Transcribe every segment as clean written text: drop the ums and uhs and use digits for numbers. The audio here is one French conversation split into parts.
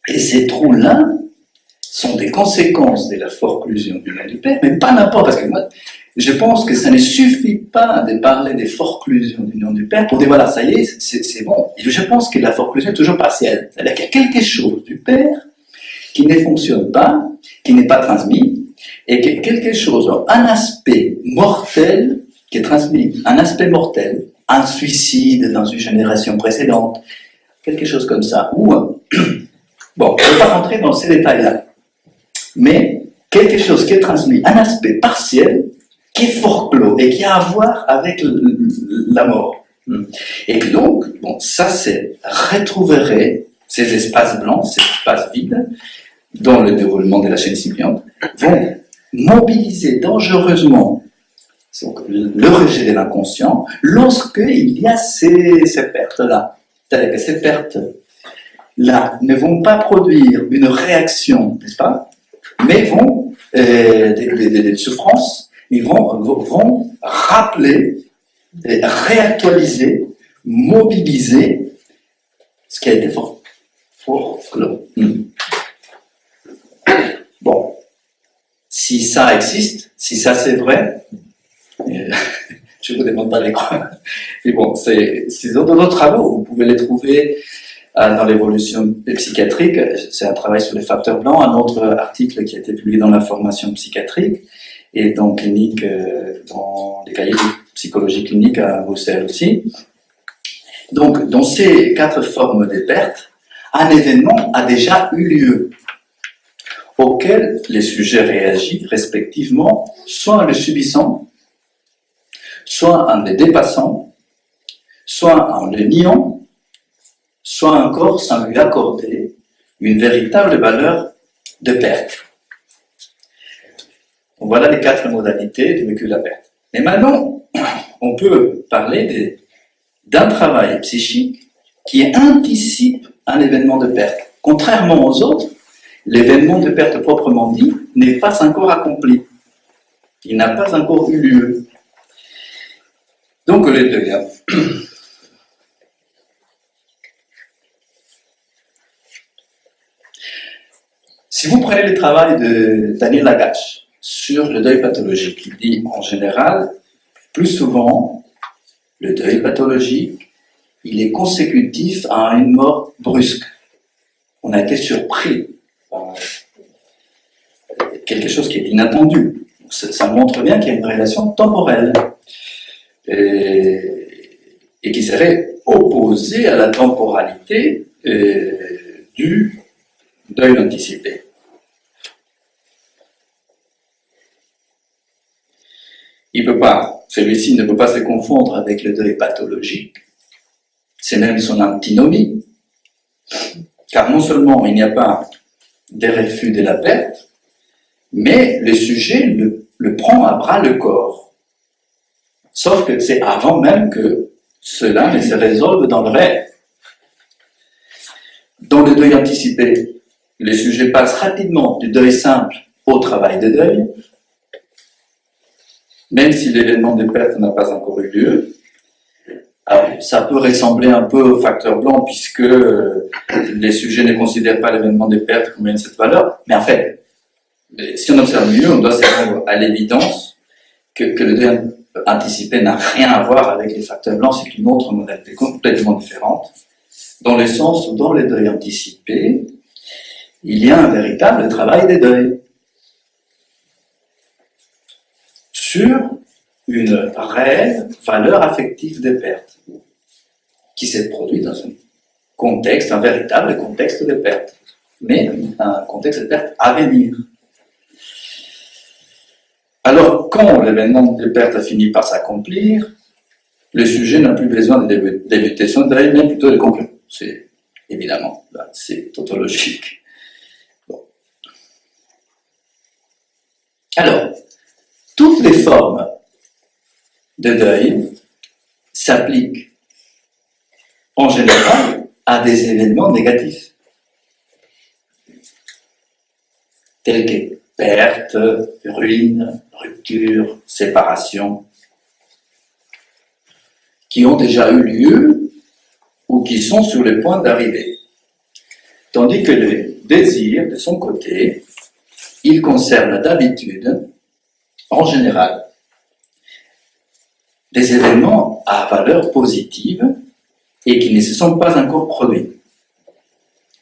Et ces trous-là sont des conséquences de la forclusion du nom du père, mais pas n'importe, parce que moi, je pense que ça ne suffit pas de parler des forclusions du nom du père pour dire, voilà, ça y est, c'est bon. Et je pense que la forclusion est toujours partielle. C'est-à-dire qu'il y a quelque chose du père qui ne fonctionne pas, qui n'est pas transmis, et que quelque chose, un aspect mortel, qui est transmis, un aspect mortel, un suicide dans une génération précédente, quelque chose comme ça, ou, bon, je ne vais pas rentrer dans ces détails-là, mais quelque chose qui est transmis, un aspect partiel, qui est forclos, et qui a à voir avec la mort. Et que donc, bon, ça c'est, retrouverait ces espaces blancs, ces espaces vides, dans le déroulement de la chaîne symbiante, vont mobiliser dangereusement donc, le rejet de l'inconscient lorsqu'il y a ces pertes-là. C'est-à-dire que ces pertes-là ne vont pas produire une réaction, n'est-ce pas, mais vont, des souffrances, ils vont rappeler, réactualiser, mobiliser ce qui a été fort clos. Bon, si ça existe, si ça c'est vrai, je ne vous demande pas de les croire. Mais bon, c'est dans d'autres travaux, vous pouvez les trouver dans l'évolution psychiatrique. C'est un travail sur les facteurs blancs, un autre article qui a été publié dans l'information psychiatrique et dans clinique, dans les cahiers de psychologie clinique à Bruxelles aussi. Donc, dans ces 4 formes de pertes, un événement a déjà eu lieu, auquel les sujets réagissent respectivement, soit en le subissant, soit en le dépassant, soit en le niant, soit encore sans lui accorder une véritable valeur de perte. Donc voilà les 4 modalités du vécu de la perte. Mais maintenant, on peut parler d'un travail psychique qui anticipe un événement de perte. Contrairement aux autres, l'événement de perte proprement dit n'est pas encore accompli. Il n'a pas encore eu lieu. Donc les deux gars. Si vous prenez le travail de Daniel Lagache sur le deuil pathologique, il dit en général, plus souvent, le deuil pathologique, il est consécutif à une mort brusque. On a été surpris par quelque chose qui est inattendu. Ça montre bien qu'il y a une relation temporelle et qui serait opposée à la temporalité du deuil anticipé. Celui-ci ne peut pas se confondre avec le deuil pathologique. C'est même son antinomie. Car non seulement il n'y a pas de refus de la perte, mais le sujet le prend à bras le corps. Sauf que c'est avant même que cela ne se résolve dans le rêve. Dans le deuil anticipé, le sujet passe rapidement du deuil simple au travail de deuil, même si l'événement de perte n'a pas encore eu lieu. Alors, ça peut ressembler un peu au facteur blanc puisque les sujets ne considèrent pas l'événement de perte comme ayant cette valeur, mais en fait, si on observe mieux, on doit se rendre à l'évidence que le deuil anticipé n'a rien à voir avec les facteurs blancs, c'est une autre modalité complètement différente, dans le sens où dans les deuils anticipés, il y a un véritable travail des deuils sur une réelle valeur affective des pertes qui s'est produite dans un contexte, un véritable contexte de perte, mais un contexte de perte à venir. Alors, quand l'événement de perte a fini par s'accomplir, le sujet n'a plus besoin de débuter son deuil, mais plutôt de conclure. C'est évidemment, c'est tautologique. Bon. Alors, toutes les formes de deuil s'appliquent en général à des événements négatifs, tels que perte, ruine, rupture, séparation, qui ont déjà eu lieu ou qui sont sur le point d'arriver. Tandis que les désir, de son côté, il concerne d'habitude, en général, des événements à valeur positive et qui ne se sont pas encore produits.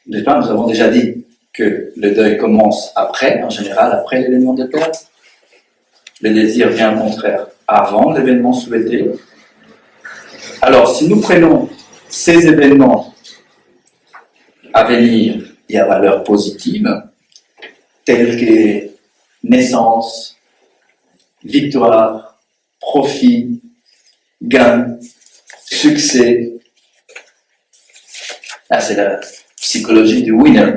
N'est-ce pas? Nous avons déjà dit que le deuil commence après, en général, après l'événement de perte. Le désir vient au contraire avant l'événement souhaité. Alors, si nous prenons ces événements à venir et à valeur positive, tels que naissance, victoire, profit, gain, succès, c'est la psychologie du winner.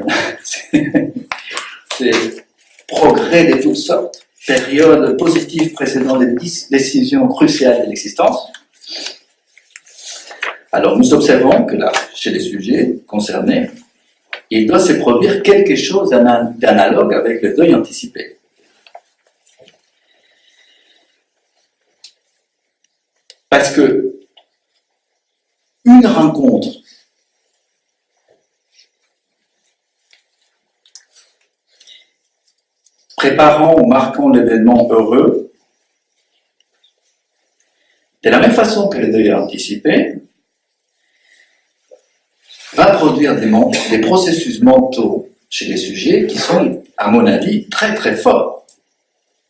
C'est progrès de toutes sortes, période positive précédant les décisions cruciales de l'existence. Alors nous observons que là, chez les sujets concernés, il doit se produire quelque chose d'analogue avec le deuil anticipé. Parce que une rencontre préparant ou marquant l'événement heureux, de la même façon que le deuil anticipé, va produire des processus mentaux chez les sujets qui sont, à mon avis, très très forts.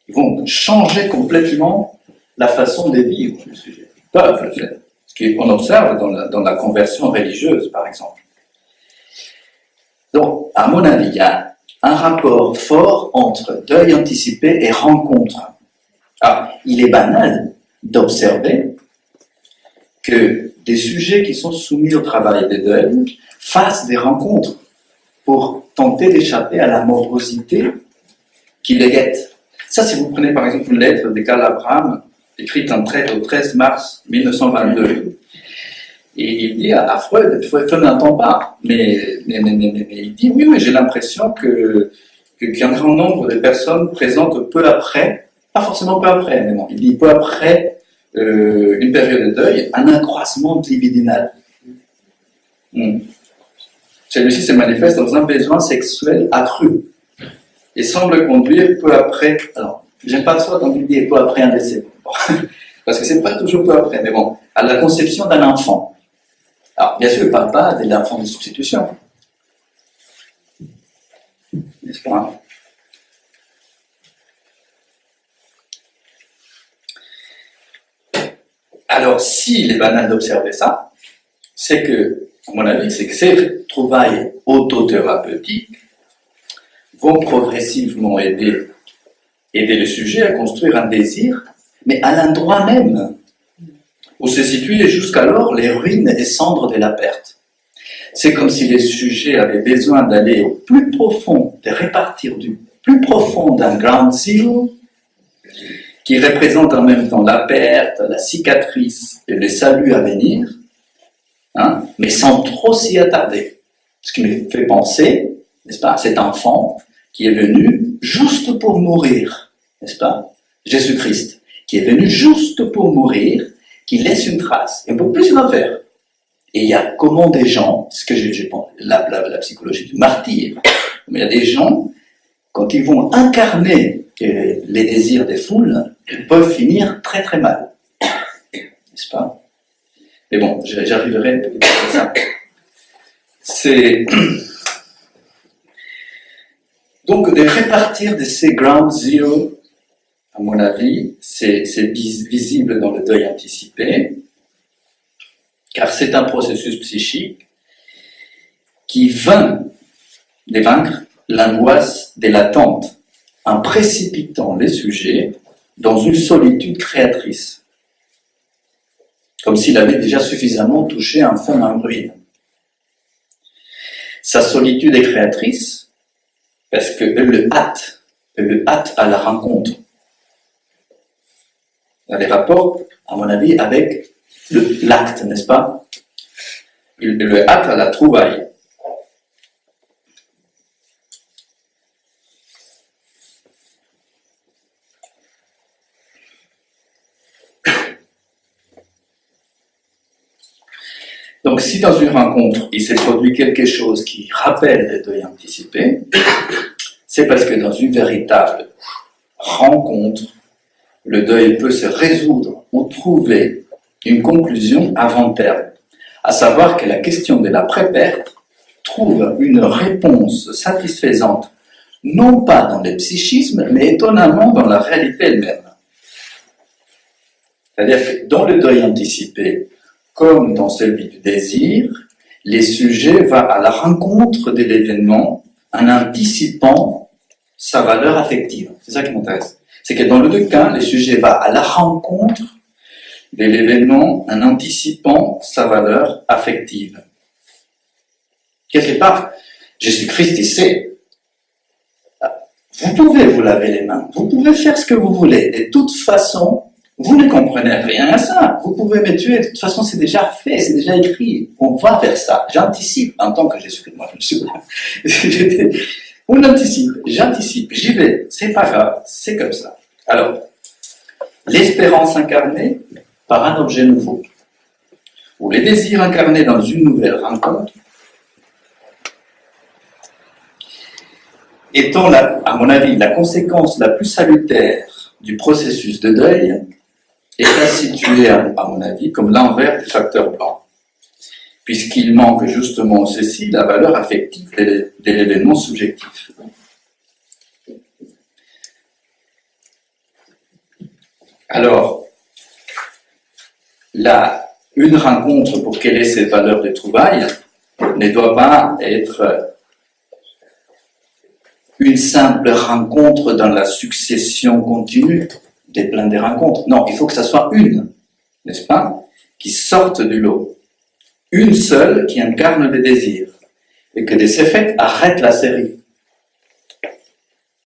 Ils vont changer complètement la façon de vivre le sujet. Ils peuvent le faire. Ce qu'on observe dans la conversion religieuse, par exemple. Donc, à mon avis, il y a un rapport fort entre deuil anticipé et rencontre. Ah, il est banal d'observer que des sujets qui sont soumis au travail des deuils fassent des rencontres pour tenter d'échapper à la morosité qui les guette. Ça, si vous prenez par exemple une lettre de Karl Abraham, écrite en 13 mars 1922, et il dit à Freud, Freud n'entend pas, mais il dit oui, j'ai l'impression qu'il y a un grand nombre de personnes présentes peu après, pas forcément peu après, mais bon, il dit peu après une période de deuil, un accroissement libidinal. Celui-ci se manifeste dans un besoin sexuel accru et semble conduire peu après, alors j'aime pas trop quand il dit peu après un décès, parce que c'est pas toujours peu après, mais bon, à la conception d'un enfant. Alors, bien sûr, il ne parle pas de l'enfant de substitution. N'est-ce pas? Alors, s'il est banal d'observer ça, c'est que, à mon avis, c'est que ces trouvailles autothérapeutiques vont progressivement aider le sujet à construire un désir, mais à l'endroit même où se situaient jusqu'alors les ruines et cendres de la perte. C'est comme si les sujets avaient besoin d'aller au plus profond, de répartir du plus profond d'un ground zero qui représente en même temps la perte, la cicatrice et le salut à venir, mais sans trop s'y attarder. Ce qui me fait penser, n'est-ce pas, à cet enfant qui est venu juste pour mourir, n'est-ce pas, Jésus-Christ, qui est venu juste pour mourir, qui laisse une trace, et on ne peut plus rien faire. Et il y a comment des gens, ce que je pense, la psychologie du martyr, mais il y a des gens, quand ils vont incarner les désirs des foules, ils peuvent finir très très mal. N'est-ce pas? Mais bon, j'arriverai peut-être à ça. C'est... Donc, de répartir de ces ground zero, à mon avis, c'est visible dans le deuil anticipé, car c'est un processus psychique qui vint de vaincre l'angoisse de l'attente en précipitant les sujets dans une solitude créatrice, comme s'il avait déjà suffisamment touché un fond en ruine. Sa solitude est créatrice parce qu'elle le hâte à la rencontre. Il y a des rapports, à mon avis, avec l'acte, n'est-ce pas? Il le hâte à la trouvaille. Donc Donc si dans une rencontre, il s'est produit quelque chose qui rappelle les deuils anticipés, c'est parce que dans une véritable rencontre, le deuil peut se résoudre ou trouver une conclusion avant terme, à savoir que la question de l'après-perte trouve une réponse satisfaisante, non pas dans le psychisme, mais étonnamment dans la réalité elle-même. C'est-à-dire que dans le deuil anticipé, comme dans celui du désir, les sujets vont à la rencontre de l'événement en anticipant sa valeur affective. C'est ça qui m'intéresse. C'est que dans le deux cas, le sujet va à la rencontre de l'événement en anticipant sa valeur affective. Quelque part, Jésus-Christ, il sait, vous pouvez vous laver les mains, vous pouvez faire ce que vous voulez. De toute façon, vous ne comprenez rien à ça. Vous pouvez me tuer, de toute façon, c'est déjà fait, c'est déjà écrit. On va vers ça. J'anticipe, en tant que Jésus-Christ, moi, je suis on anticipe, j'anticipe, j'y vais, c'est pas grave, c'est comme ça. Alors, l'espérance incarnée par un objet nouveau, ou les désirs incarnés dans une nouvelle rencontre, étant, à mon avis, la conséquence la plus salutaire du processus de deuil, est à situer, à mon avis, comme l'envers du facteur blanc, puisqu'il manque justement ceci, la valeur affective de l'événement subjectif. Alors, là, une rencontre, pour qu'elle ait cette valeur de trouvailles, ne doit pas être une simple rencontre dans la succession continue des pleins de rencontres. Non, il faut que ça soit une, n'est-ce pas, qui sorte du lot. Une seule qui incarne des désirs. Et que de ce fait, arrête la série.